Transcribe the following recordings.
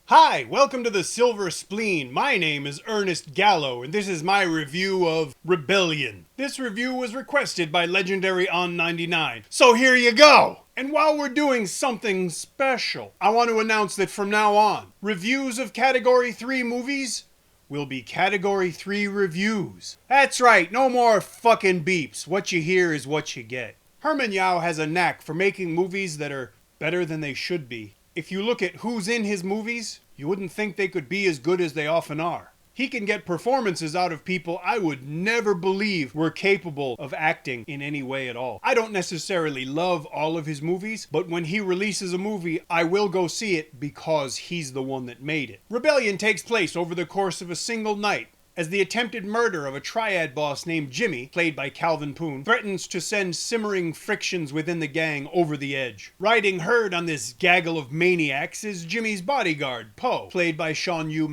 Hi, welcome to the Silver Spleen. My name is Ernest Gallo, and this is my review of Rebellion. This review was requested by Legendary on 99, so here you go! And while we're doing something special, I want to announce that from now on, reviews of Category 3 movies will be Category 3 reviews. That's right, no more fucking beeps. What you hear is what you get. Herman Yao has a knack for making movies that are better than they should be. If you look at who's in his movies, you wouldn't think they could be as good as they often are. He can get performances out of people I would never believe were capable of acting in any way at all. I don't necessarily love all of his movies, but when he releases a movie, I will go see it because he's the one that made it. Rebellion takes place over the course of a single night, as the attempted murder of a triad boss named Jimmy, played by Calvin Poon, threatens to send simmering frictions within the gang over the edge. Riding herd on this gaggle of maniacs is Jimmy's bodyguard, Po, played by Shawn Yue.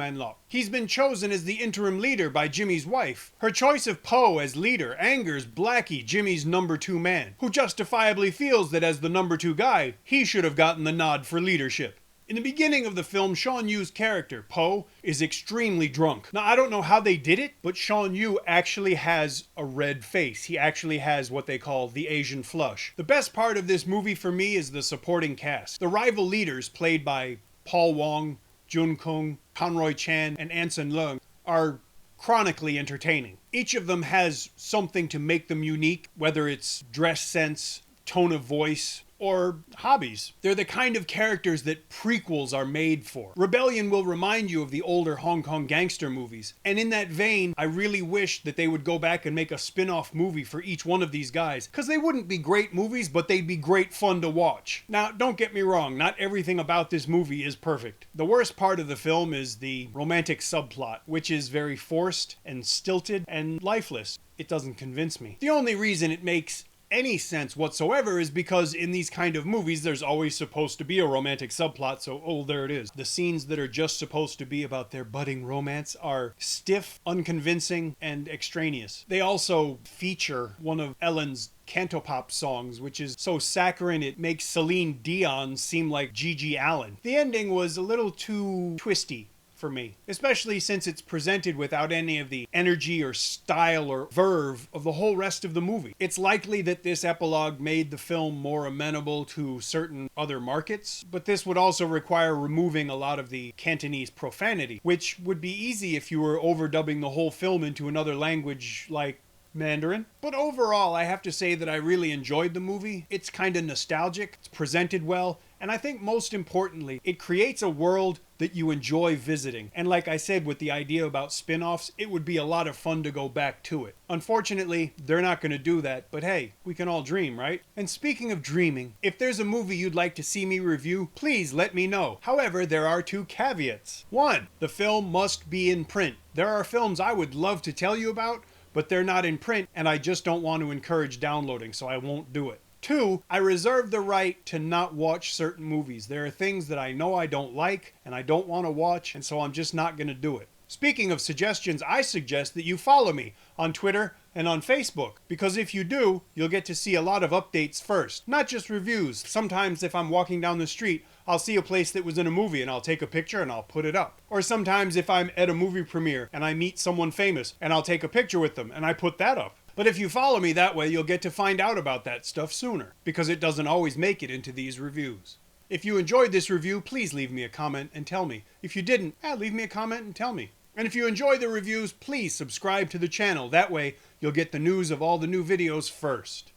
He's been chosen as the interim leader by Jimmy's wife. Her choice of Po as leader angers Blackie, Jimmy's number 2 man, who justifiably feels that as the number 2 guy, he should have gotten the nod for leadership. In the beginning of the film, Shawn Yue's character, Po, is extremely drunk. Now, I don't know how they did it, but Shawn Yue actually has a red face. He actually has what they call the Asian flush. The best part of this movie for me is the supporting cast. The rival leaders, played by Paul Wong, Jun Kung, Conroy Chan, and Anson Leung, are chronically entertaining. Each of them has something to make them unique, whether it's dress sense, tone of voice, or hobbies. They're the kind of characters that prequels are made for. Rebellion will remind you of the older Hong Kong gangster movies, and in that vein, I really wish that they would go back and make a spin-off movie for each one of these guys, because they wouldn't be great movies, but they'd be great fun to watch. Now, don't get me wrong, not everything about this movie is perfect. The worst part of the film is the romantic subplot, which is very forced and stilted and lifeless. It doesn't convince me. The only reason it makes any sense whatsoever is because in these kind of movies there's always supposed to be a romantic subplot, so there it is. The scenes that are just supposed to be about their budding romance are stiff, unconvincing, and extraneous. They also feature one of Ellen's cantopop songs, which is so saccharine it makes Celine Dion seem like Gigi Allen. The ending was a little too twisty for me, especially since it's presented without any of the energy or style or verve of the whole rest of the movie. It's likely that this epilogue made the film more amenable to certain other markets, but this would also require removing a lot of the Cantonese profanity, which would be easy if you were overdubbing the whole film into another language like Mandarin. But overall, I have to say that I really enjoyed the movie. It's kind of nostalgic, it's presented well, and I think most importantly, it creates a world that you enjoy visiting. And like I said, with the idea about spin-offs, it would be a lot of fun to go back to it. Unfortunately, they're not going to do that, but hey, we can all dream, right? And speaking of dreaming, if there's a movie you'd like to see me review, please let me know. However, there are 2 caveats. 1, the film must be in print. There are films I would love to tell you about, but they're not in print, and I just don't want to encourage downloading, so I won't do it. 2, I reserve the right to not watch certain movies. There are things that I know I don't like and I don't want to watch, and so I'm just not going to do it. Speaking of suggestions, I suggest that you follow me on Twitter and on Facebook, because if you do, you'll get to see a lot of updates first, not just reviews. Sometimes if I'm walking down the street, I'll see a place that was in a movie and I'll take a picture and I'll put it up. Or sometimes if I'm at a movie premiere and I meet someone famous and I'll take a picture with them and I put that up. But if you follow me that way, you'll get to find out about that stuff sooner, because it doesn't always make it into these reviews. If you enjoyed this review, please leave me a comment and tell me. If you didn't, leave me a comment and tell me. And if you enjoy the reviews, please subscribe to the channel. That way, you'll get the news of all the new videos first.